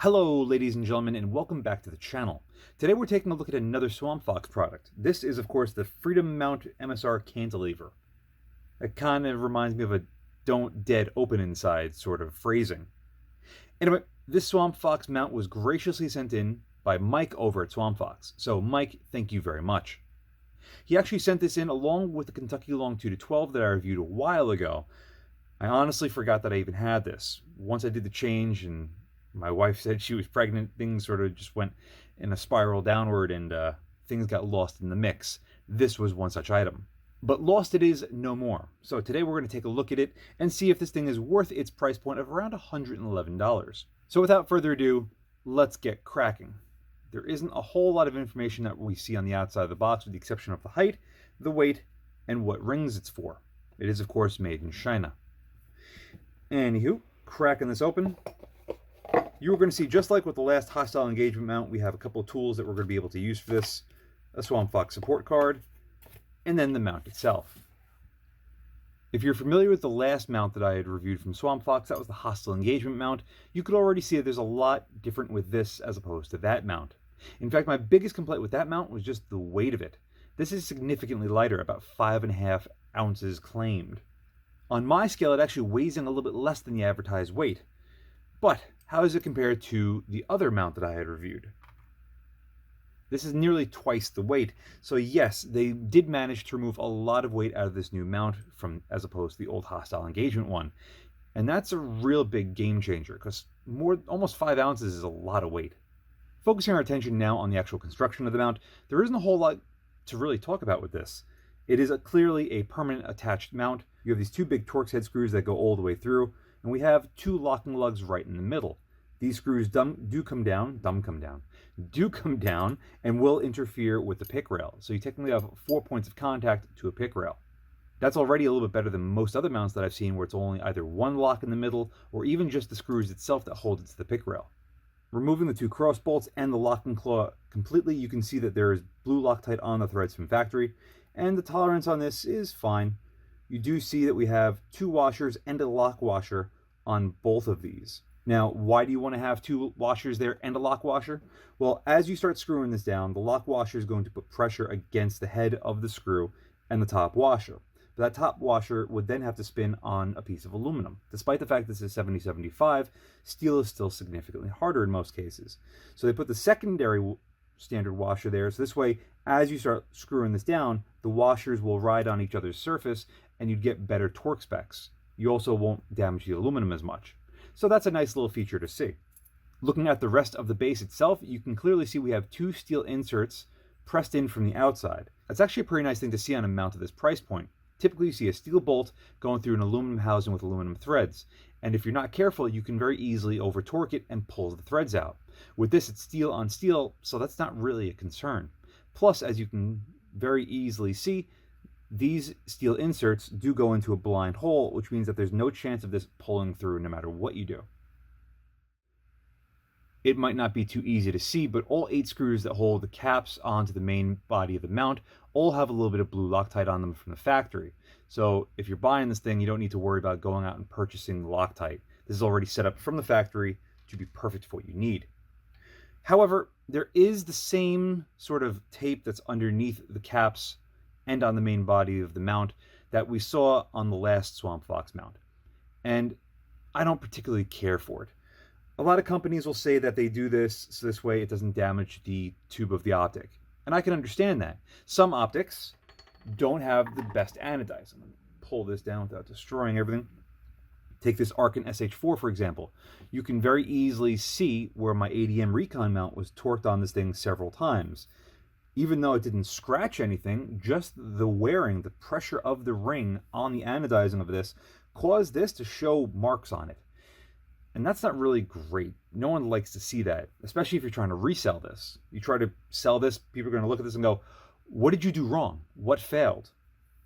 Hello ladies and gentlemen, and welcome back to the channel. Today we're taking a look at another Swamp Fox product. This is of course the Freedom Mount MSR Cantilever. It kind of reminds me of a don't dead open inside sort of phrasing. Anyway, this Swamp Fox mount was graciously sent in by Mike over at Swamp Fox. So Mike, thank you very much. He actually sent this in along with the Kentucky Long 2-12 that I reviewed a while ago. I honestly forgot that I even had this. Once I did the change and my wife said she was pregnant, things sort of just went in a spiral downward and things got lost in the mix. This was one such item. But lost it is no more. So today we're going to take a look at it and see if this thing is worth its price point of around $111. So without further ado, let's get cracking. There isn't a whole lot of information that we see on the outside of the box with the exception of the height, the weight, and what rings it's for. It is of course made in China. Anywho, cracking this open, you're going to see, just like with the last hostile engagement mount, we have a couple of tools that we're going to be able to use for this. A Swamp Fox support card, and then the mount itself. If you're familiar with the last mount that I had reviewed from Swamp Fox, that was the hostile engagement mount, you could already see that there's a lot different with this as opposed to that mount. In fact, my biggest complaint with that mount was just the weight of it. This is significantly lighter, about 5.5 ounces claimed. On my scale, it actually weighs in a little bit less than the advertised weight. But how does it compare to the other mount that I had reviewed? This is nearly twice the weight. So yes, they did manage to remove a lot of weight out of this new mount as opposed to the old hostile engagement one. And that's a real big game changer because almost 5 ounces is a lot of weight. Focusing our attention now on the actual construction of the mount, there isn't a whole lot to really talk about with this. It is clearly a permanent attached mount. You have these two big Torx head screws that go all the way through, and we have two locking lugs right in the middle. These screws do come down and will interfere with the pick rail. So you technically have 4 points of contact to a pick rail. That's already a little bit better than most other mounts that I've seen where it's only either one lock in the middle or even just the screws itself that hold it to the pick rail. Removing the two cross bolts and the locking claw completely, you can see that there is blue Loctite on the threads from factory, and the tolerance on this is fine. You do see that we have two washers and a lock washer on both of these. Now, why do you want to have two washers there and a lock washer? Well, as you start screwing this down, the lock washer is going to put pressure against the head of the screw and the top washer. But that top washer would then have to spin on a piece of aluminum. Despite the fact this is 70-75, steel is still significantly harder in most cases. So they put the secondary standard washer there, so this way, as you start screwing this down, the washers will ride on each other's surface and you'd get better torque specs. You also won't damage the aluminum as much. So that's a nice little feature to see. Looking at the rest of the base itself, you can clearly see we have two steel inserts pressed in from the outside. That's actually a pretty nice thing to see on a mount at this price point. Typically you see a steel bolt going through an aluminum housing with aluminum threads, and if you're not careful, you can very easily over torque it and pull the threads out. With this, it's steel on steel, so that's not really a concern. Plus, as you can very easily see, these steel inserts do go into a blind hole, which means that there's no chance of this pulling through no matter what you do. It might not be too easy to see, but all 8 screws that hold the caps onto the main body of the mount all have a little bit of blue Loctite on them from the factory. So if you're buying this thing, you don't need to worry about going out and purchasing the Loctite. This is already set up from the factory to be perfect for what you need. However, there is the same sort of tape that's underneath the caps and on the main body of the mount that we saw on the last Swamp Fox mount. And I don't particularly care for it. A lot of companies will say that they do this so this way it doesn't damage the tube of the optic. And I can understand that. Some optics don't have the best anodize. I'm going to pull this down without destroying everything. Take this Arken SH4 for example. You can very easily see where my ADM Recon mount was torqued on this thing several times. Even though it didn't scratch anything, just the wearing, the pressure of the ring on the anodizing of this caused this to show marks on it. And that's not really great. No one likes to see that, especially if you're trying to resell this. You try to sell this, people are going to look at this and go, what did you do wrong? What failed?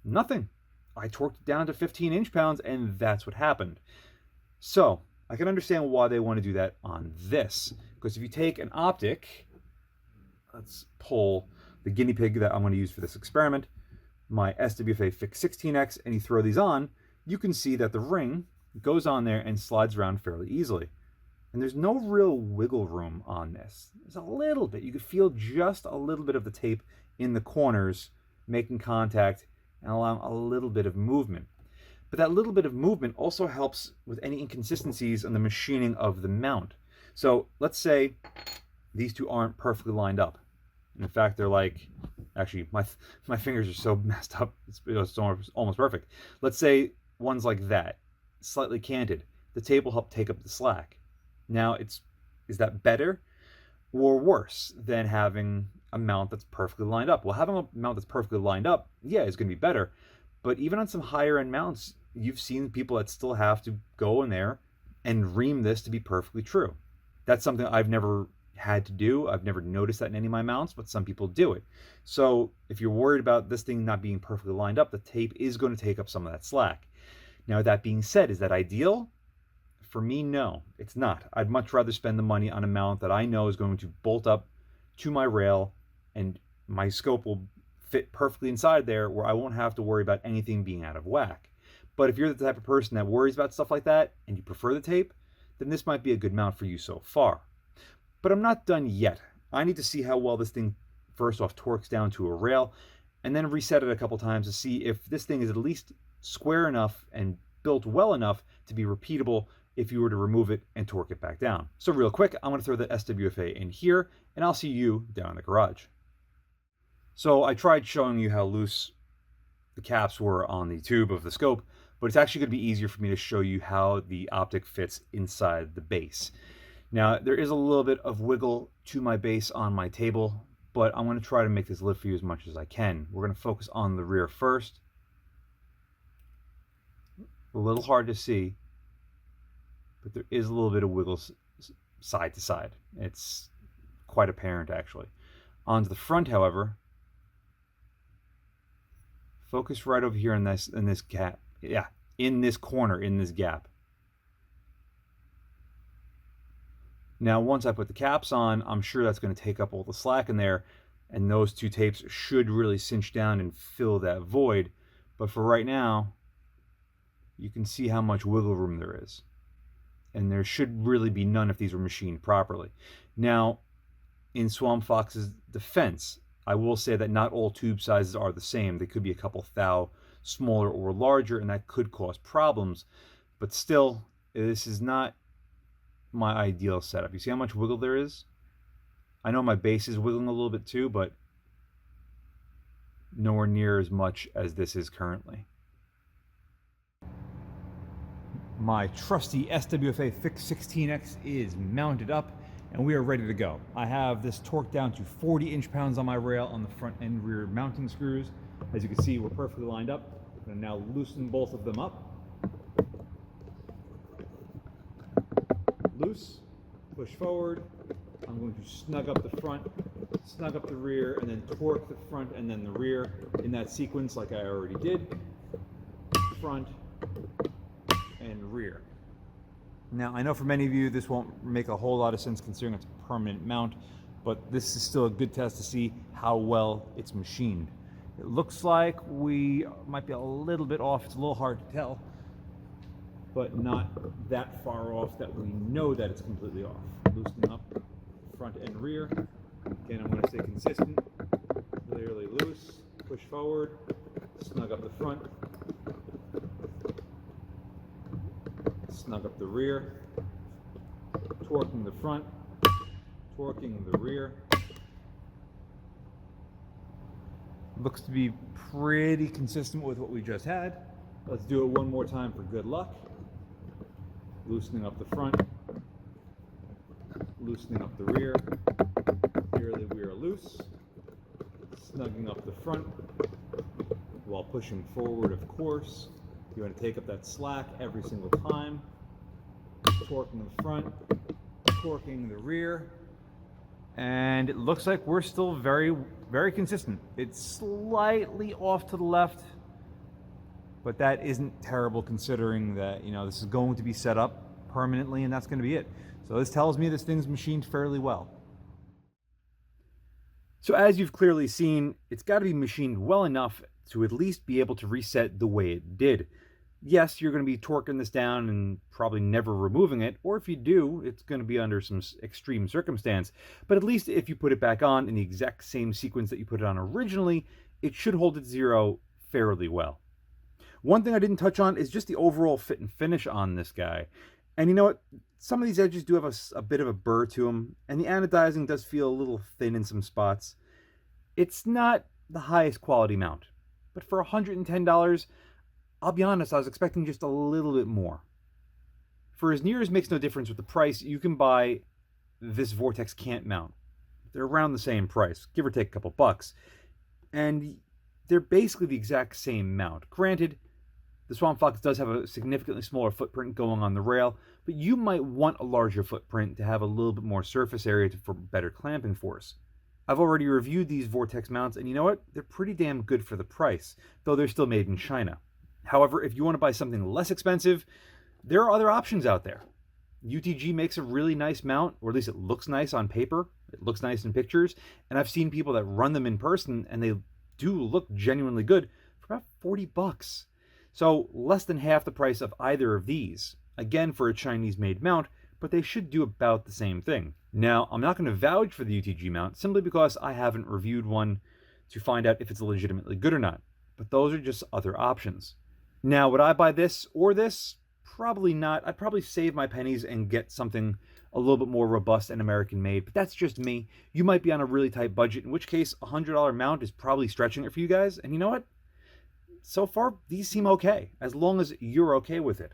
Nothing. I torqued it down to 15 inch-pounds and that's what happened. So I can understand why they want to do that on this. Because if you take an optic, let's pull the guinea pig that I'm going to use for this experiment, my SWFA Fix 16X, and you throw these on, you can see that the ring goes on there and slides around fairly easily. And there's no real wiggle room on this. There's a little bit. You can feel just a little bit of the tape in the corners making contact and allowing a little bit of movement. But that little bit of movement also helps with any inconsistencies in the machining of the mount. So let's say these two aren't perfectly lined up. In fact, they're like, actually, my fingers are so messed up, it's almost perfect. Let's say one's like that, slightly canted. The tape will help take up the slack. Now, is that better or worse than having a mount that's perfectly lined up? Well, having a mount that's perfectly lined up, yeah, is going to be better. But even on some higher end mounts, you've seen people that still have to go in there and ream this to be perfectly true. That's something I've never had to do. I've never noticed that in any of my mounts, but some people do it. So if you're worried about this thing not being perfectly lined up, the tape is going to take up some of that slack. Now, that being said, is that ideal? For me, no, it's not. I'd much rather spend the money on a mount that I know is going to bolt up to my rail and my scope will fit perfectly inside there where I won't have to worry about anything being out of whack. But if you're the type of person that worries about stuff like that and you prefer the tape, then this might be a good mount for you so far. But I'm not done yet. I need to see how well this thing first off torques down to a rail and then reset it a couple times to see if this thing is at least square enough and built well enough to be repeatable if you were to remove it and torque it back down. So real quick, I'm going to throw the SWFA in here and I'll see you down in the garage. So I tried showing you how loose the caps were on the tube of the scope, but it's actually going to be easier for me to show you how the optic fits inside the base. Now, there is a little bit of wiggle to my base on my table, but I'm going to try to make this live for you as much as I can. We're going to focus on the rear first. A little hard to see, but there is a little bit of wiggle side to side. It's quite apparent, actually. Onto the front, however, focus right over here in this gap. Yeah, in this corner, in this gap. Now, once I put the caps on, I'm sure that's going to take up all the slack in there, and those two tapes should really cinch down and fill that void. But for right now, you can see how much wiggle room there is. And there should really be none if these were machined properly. Now, in Swamp Fox's defense, I will say that not all tube sizes are the same. They could be a couple thou smaller or larger, and that could cause problems. But still, this is not my ideal setup. You see how much wiggle there is? I know my base is wiggling a little bit too, but nowhere near as much as this is currently. My trusty SWFA Fix 16X is mounted up and we are ready to go. I have this torqued down to 40 inch-pounds on my rail on the front and rear mounting screws. As you can see, we're perfectly lined up. I'm going to now loosen both of them up. Loose, push forward. I'm going to snug up the front, snug up the rear, and then torque the front and then the rear in that sequence like I already did. Front and rear. Now, I know for many of you this won't make a whole lot of sense considering it's a permanent mount, but this is still a good test to see how well it's machined. It looks like we might be a little bit off. It's a little hard to tell, but not that far off that we know that it's completely off. Loosening up front and rear. Again, I'm going to stay consistent. Clearly loose. Push forward. Snug up the front. Snug up the rear. Torquing the front. Torquing the rear. Looks to be pretty consistent with what we just had. Let's do it one more time for good luck. Loosening up the front, loosening up the rear. Clearly we are loose. Snugging up the front while pushing forward, of course. You want to take up that slack every single time. Torquing the front, torquing the rear. And it looks like we're still very, very consistent. It's slightly off to the left, but that isn't terrible considering that, you know, this is going to be set up permanently and that's going to be it. So this tells me this thing's machined fairly well. So as you've clearly seen, it's got to be machined well enough to at least be able to reset the way it did. Yes, you're going to be torquing this down and probably never removing it, or if you do, it's going to be under some extreme circumstance. But at least if you put it back on in the exact same sequence that you put it on originally, it should hold its zero fairly well. One thing I didn't touch on is just the overall fit and finish on this guy. And you know what? Some of these edges do have a bit of a burr to them, and the anodizing does feel a little thin in some spots. It's not the highest quality mount, but for $110, I'll be honest, I was expecting just a little bit more. For as near as makes no difference with the price, you can buy this Vortex Cant mount. They're around the same price, give or take a couple bucks. And they're basically the exact same mount. Granted, the Swamp Fox does have a significantly smaller footprint going on the rail, but you might want a larger footprint to have a little bit more surface area for better clamping force. I've already reviewed these Vortex mounts, and you know what? They're pretty damn good for the price, though they're still made in China. However, if you want to buy something less expensive, there are other options out there. UTG makes a really nice mount, or at least it looks nice on paper. It looks nice in pictures, and I've seen people that run them in person, and they do look genuinely good for about 40 bucks. So less than half the price of either of these. Again, for a Chinese-made mount, but they should do about the same thing. Now, I'm not going to vouch for the UTG mount simply because I haven't reviewed one to find out if it's legitimately good or not. But those are just other options. Now, would I buy this or this? Probably not. I'd probably save my pennies and get something a little bit more robust and American made, but that's just me. You might be on a really tight budget, in which case a $100 mount is probably stretching it for you guys. And you know what? So far, these seem okay, as long as you're okay with it.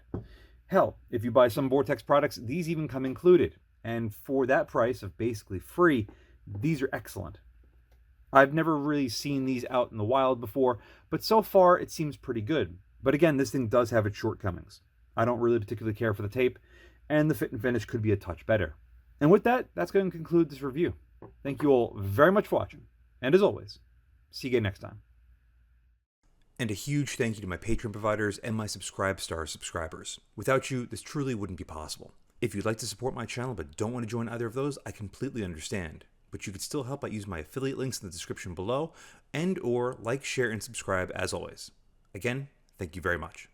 Hell, if you buy some Vortex products, these even come included. And for that price of basically free, these are excellent. I've never really seen these out in the wild before, but so far it seems pretty good. But again, this thing does have its shortcomings. I don't really particularly care for the tape, and the fit and finish could be a touch better. And with that, that's going to conclude this review. Thank you all very much for watching, and as always, see you again next time. And a huge thank you to my Patreon providers and my Subscribestar subscribers. Without you, this truly wouldn't be possible. If you'd like to support my channel but don't want to join either of those, I completely understand. But you could still help by using my affiliate links in the description below, and or like, share, and subscribe as always. Again, thank you very much.